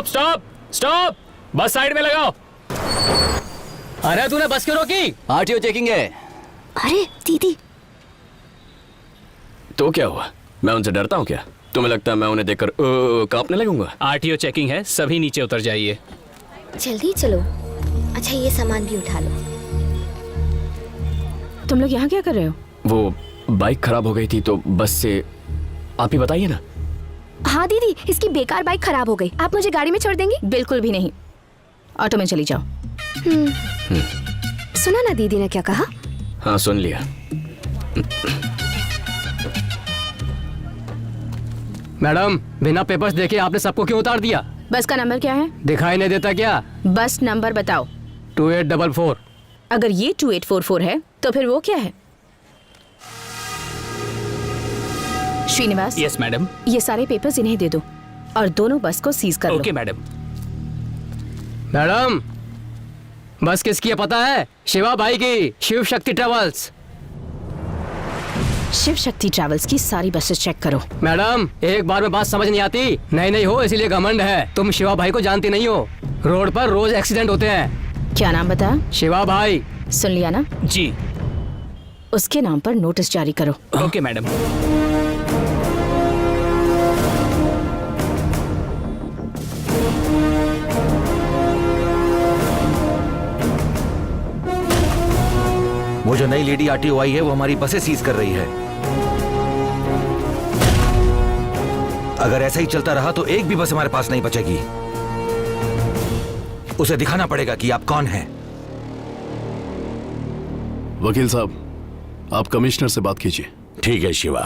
Stop stop stop, बस side में लगाओ। अरे तूने बस क्यों रोकी? आरटीओ चेकिंग है। अरे दीदी, तो क्या हुआ? मैं उनसे डरता हूँ क्या? तुम्हें लगता है मैं उन्हें देखकर कांपने लगूंगा? आरटीओ चेकिंग है, सभी नीचे उतर जाइए। जल्दी चलो। अच्छा ये सामान भी उठा लो। तुम लोग यहाँ क्या कर रहे हो? वो बाइक खराब हो गई थी तो बस से। आप ही बताइए ना। हाँ दीदी, इसकी बेकार बाइक खराब हो गई, आप मुझे गाड़ी में छोड़ देंगी? बिल्कुल भी नहीं, ऑटो में चली जाओ। सुना ना दीदी ने क्या कहा? हाँ सुन लिया। मैडम, बिना पेपर्स देखे आपने सबको क्यों उतार दिया? बस का नंबर क्या है? दिखाई नहीं देता क्या? बस नंबर बताओ। 2844। अगर ये 2844 है तो फिर वो क्या है? श्रीनिवास। Yes madam. ये सारे पेपर्स इन्हें दे दो और दोनों बस को सीज कर लो। Okay madam. मैडम, बस किसकी है पता है? शिवा भाई की, शिव शक्ति ट्रेवल्स। शिव शक्ति ट्रैवल्स की सारी बसेस चेक करो। मैडम, एक बार में बात समझ नहीं आती। नहीं हो इसीलिए घमंड है। तुम शिवा भाई को जानती नहीं हो। रोड पर रोज एक्सीडेंट होते हैं। क्या नाम बताया? शिवा भाई। सुन लिया ना? जी। उसके नाम पर नोटिस जारी करो। Okay madam. वो जो नई लेडी आरटीओ आई है वो हमारी बसें सीज कर रही है। अगर ऐसा ही चलता रहा तो एक भी बस हमारे पास नहीं बचेगी। उसे दिखाना पड़ेगा कि आप कौन हैं। वकील साहब, आप कमिश्नर से बात कीजिए। ठीक है शिवा।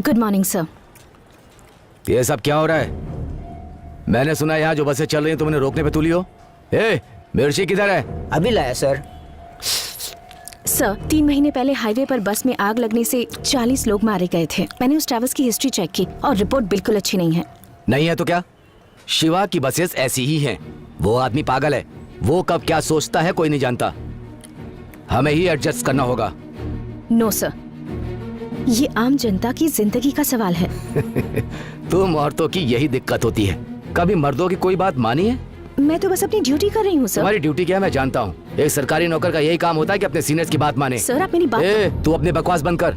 Good morning sir. ये सब क्या हो रहा है? मैंने सुना यहाँ जो बसें चल रही हैं तुमने रोकने पे तुली हो। ए, मिर्ची किधर है? अभी लाया सर। सर, 3 महीने पहले हाईवे पर बस में आग लगने से 40 लोग मारे गए थे। मैंने उस ट्रैवल्स की हिस्ट्री चेक की और रिपोर्ट बिल्कुल अच्छी नहीं है। नहीं है तो क्या? शिवा की बसेस ऐसी ही हैं। वो आदमी पागल है। वो कब क्या सोचता है कोई नहीं जानता। हमें ही एडजस्ट करना होगा। नो सर, ये आम जनता की जिंदगी का सवाल है। तुम औरतों की यही दिक्कत होती है। कभी मर्दों की कोई बात मानी है? मैं तो बस अपनी ड्यूटी कर रही हूँ सर। तुम्हारी ड्यूटी क्या है मैं जानता हूँ। एक सरकारी नौकर का यही काम होता है कि अपने सीनियर्स की बात माने। सर आप मेरी बात। तू अपनी बकवास बंद कर।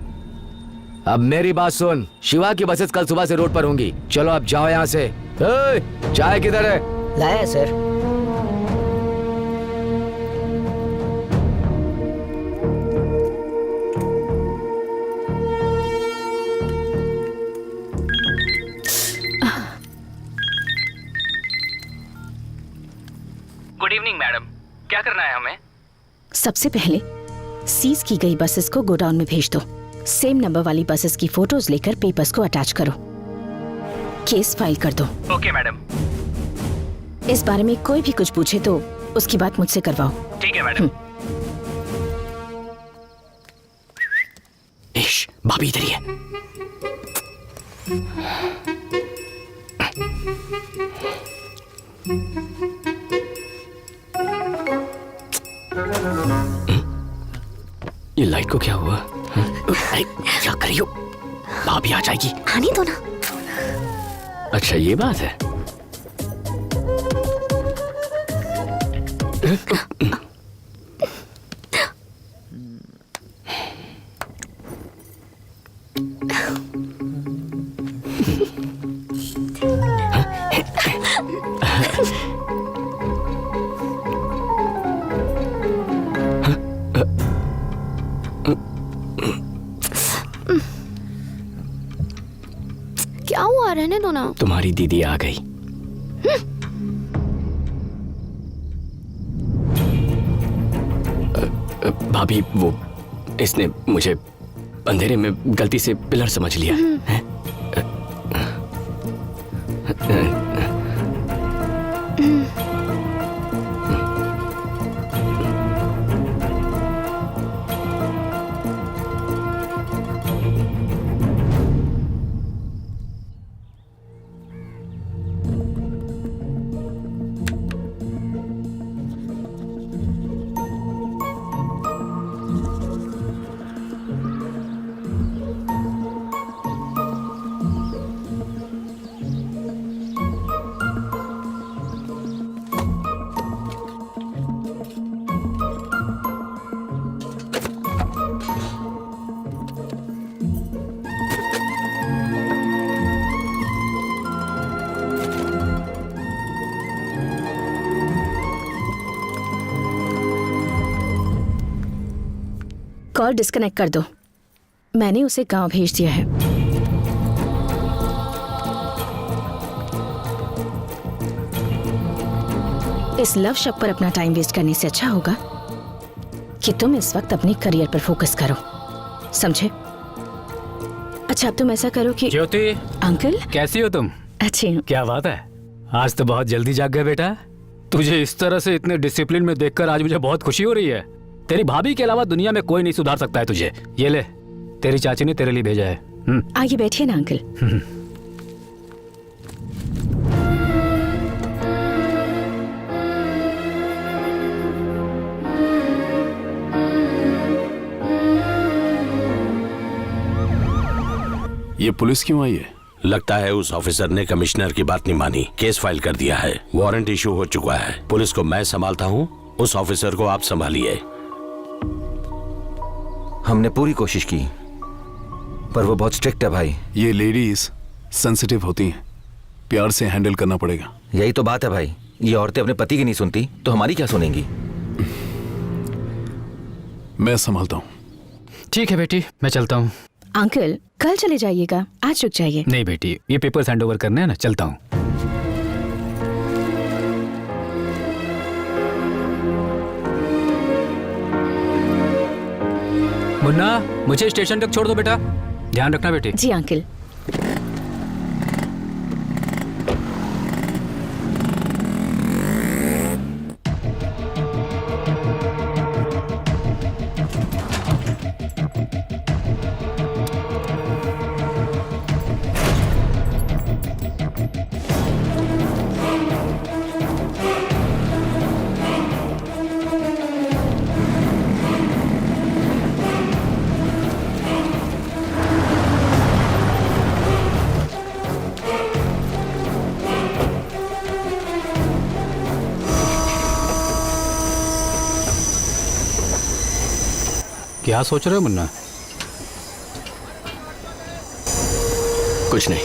अब मेरी बात सुन। शिवा की बसेस कल सुबह से रोड पर होंगी। चलो अब जाओ यहाँ से। चाय किधर है? लाया सर। गुड इवनिंग मैडम, क्या करना है हमें? सबसे पहले सीज की गई बसेस को गोडाउन में भेज दो। सेम नंबर वाली बसेस की फोटोज लेकर पेपर्स को अटैच करो। केस फाइल कर दो। Okay madam. इस बारे में कोई भी कुछ पूछे तो उसकी बात मुझसे करवाओ। ठीक है मैडम। भाभी इधर ही है। ये लाइट को क्या हुआ? क्या कर रही हो? भाभी आ जाएगी। आने दो ना। अच्छा ये बात है। क्या हुआ? रहने दो ना। तुम्हारी दीदी आ गई। भाभी वो इसने मुझे अंधेरे में गलती से पिलर समझ लिया है। कॉल डिस्कनेक्ट कर दो। मैंने उसे गांव भेज दिया है। इस लव शक पर अपना टाइम वेस्ट करने से अच्छा होगा कि तुम इस वक्त अपने करियर पर फोकस करो, समझे? अच्छा, अब तुम ऐसा करो कि ज्योति, अंकल कैसी हो तुम? अच्छी हूँ। क्या बात है, आज तो बहुत जल्दी जाग गए बेटा। तुझे इस तरह से इतने डिसिप्लिन में देखकर आज मुझे बहुत खुशी हो रही है। तेरी भाभी के अलावा दुनिया में कोई नहीं सुधार सकता है तुझे। ये ले, तेरी चाची ने तेरे लिए भेजा है। आगे बैठिए ना अंकल। ये पुलिस क्यों आई है? लगता है उस ऑफिसर ने कमिश्नर की बात नहीं मानी, केस फाइल कर दिया है, वारंट इशू हो चुका है। पुलिस को मैं संभालता हूँ, उस ऑफिसर को आप संभालिए। हमने पूरी कोशिश की पर वो बहुत स्ट्रिक्ट है भाई। ये लेडीज सेंसिटिव होती हैं, प्यार से हैंडल करना पड़ेगा। यही तो बात है भाई, ये औरतें अपने पति की नहीं सुनती तो हमारी क्या सुनेंगी? मैं संभालता हूँ। ठीक है बेटी, मैं चलता हूँ। अंकल कल चले जाइएगा, आज रुक जाइए। नहीं बेटी, ये पेपर्स हैंड ओवर करने हैं ना, चलता हूँ। मुन्ना, मुझे स्टेशन तक छोड़ दो बेटा, ध्यान रखना बेटी। जी अंकल। क्या सोच रहे हो मुन्ना? कुछ नहीं।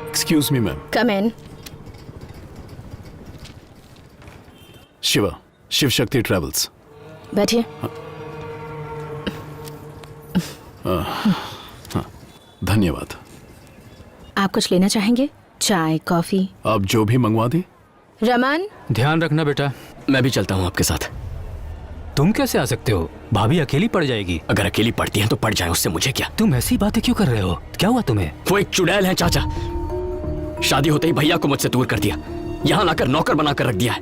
Excuse me ma'am. Come in. Shiva, Shiv Shakti travels. बैठिए। धन्यवाद। आप कुछ लेना चाहेंगे? चाय, कॉफी? आप जो भी मंगवा दें। रमन, ध्यान रखना बेटा। मैं भी चलता हूँ आपके साथ। तुम कैसे आ सकते हो? भाभी अकेली पड़ जाएगी। अगर अकेली पड़ती है तो पड़ जाए, उससे मुझे क्या। तुम ऐसी बातें क्यों कर रहे हो? क्या हुआ तुम्हें? वो एक चुड़ैल है चाचा। शादी होते ही भैया को मुझसे दूर कर दिया, यहाँ लाकर नौकर बनाकर रख दिया है,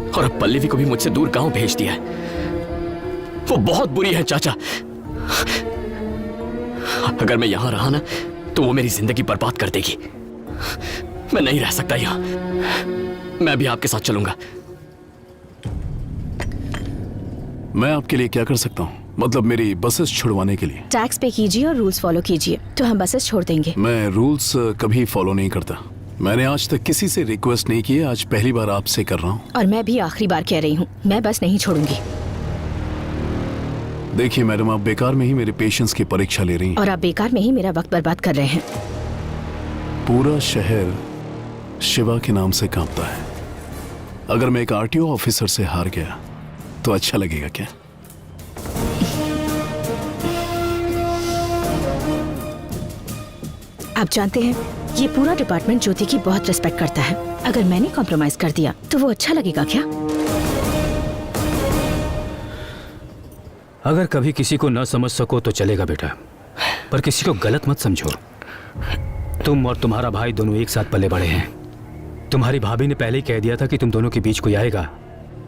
और अब पल्लवी को भी मुझसे दूर गांव भेज दिया है। वो बहुत बुरी है चाचा। अगर मैं यहां रहा ना तो वो मेरी जिंदगी बर्बाद कर देगी। मैं नहीं रह सकता यहाँ। मैं भी आपके साथ चलूंगा। मैं आपके लिए क्या कर सकता हूँ? मतलब मेरी बसेस छुड़वाने के लिए? टैक्स पे कीजिए और रूल्स फॉलो कीजिए तो हम बसेस छोड़ देंगे। मैं रूल्स कभी फॉलो नहीं करता। मैंने आज तक किसी से रिक्वेस्ट नहीं की है, आज पहली बार आपसे कर रहा हूँ। और मैं भी आखिरी बार कह रही हूँ, मैं बस नहीं छोड़ूंगी। देखिए मैडम, आप बेकार में ही मेरे पेशेंस की परीक्षा ले रही हैं। और आप बेकार में ही मेरा वक्त बर्बाद कर रहे हैं। पूरा शहर शिवा के नाम से कांपता है। अगर मैं एक आरटीओ ऑफिसर से हार गया तो अच्छा लगेगा क्या? आप जानते हैं, ये पूरा डिपार्टमेंट ज्योति की बहुत रिस्पेक्ट करता है। अगर मैंने कॉम्प्रोमाइज कर दिया तो वो अच्छा लगेगा क्या? अगर कभी किसी को न समझ सको तो चलेगा बेटा, पर किसी को गलत मत समझो। तुम और तुम्हारा भाई दोनों एक साथ पले बड़े हैं। तुम्हारी भाभी ने पहले ही कह दिया था कि तुम दोनों के बीच कोई आएगा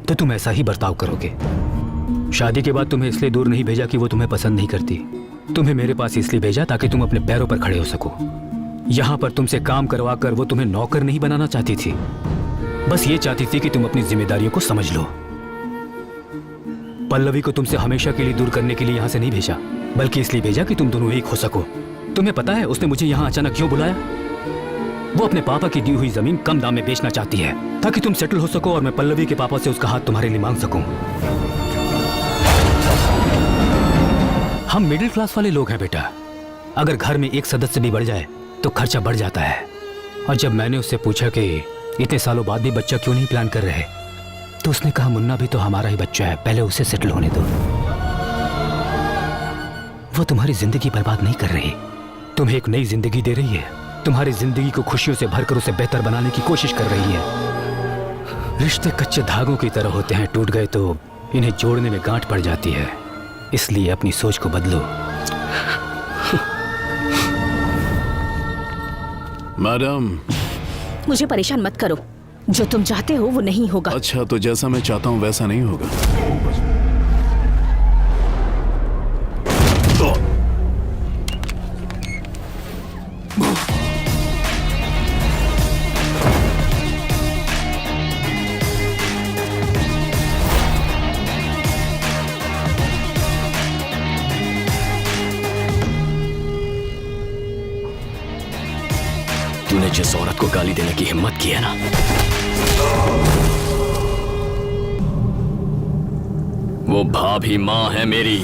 तो तुम ऐसा ही बर्ताव करोगे। शादी के बाद तुम्हें इसलिए दूर नहीं भेजा कि वो तुम्हें पसंद नहीं करती। तुम्हें मेरे पास इसलिए भेजा ताकि तुम अपने पैरों पर खड़े हो सको। यहाँ पर तुमसे काम करवा कर वो तुम्हें नौकर नहीं बनाना चाहती थी, बस ये चाहती थी कि तुम अपनी जिम्मेदारियों को समझ लो। पल्लवी को तुमसे हमेशा के लिए दूर करने के लिए यहाँ से नहीं भेजा, बल्कि इसलिए भेजा कि तुम दोनों एक हो सको। तुम्हें पता है उसने मुझे यहाँ अचानक क्यों बुलाया? वो अपने पापा की दी हुई जमीन कम दाम में बेचना चाहती है ताकि तुम सेटल हो सको और मैं पल्लवी के पापा से उसका हाथ तुम्हारे लिए मांग सकूं। हम मिडिल क्लास वाले लोग हैं बेटा। अगर घर में एक सदस्य भी बढ़ जाए तो खर्चा बढ़ जाता है। और जब मैंने उससे पूछा कि इतने सालों बाद भी बच्चा क्यों नहीं प्लान कर रहे, तो उसने कहा मुन्ना भी तो हमारा ही बच्चा है, पहले उसे सेटल होने दो। वो तुम्हारी जिंदगी बर्बाद नहीं कर रही, तुम्हें एक नई जिंदगी दे रही है। तुम्हारी जिंदगी को खुशियों से भरकर उसे बेहतर बनाने की कोशिश कर रही है। रिश्ते कच्चे धागों की तरह होते हैं, टूट गए तो इन्हें जोड़ने में गांठ पड़ जाती है। इसलिए अपनी सोच को बदलो। मैडम। मुझे परेशान मत करो, जो तुम चाहते हो वो नहीं होगा। अच्छा, तो जैसा मैं चाहता हूं वैसा नहीं होगा। तूने जिस औरत को गाली देने की हिम्मत की है ना, वो भाभी माँ है मेरी।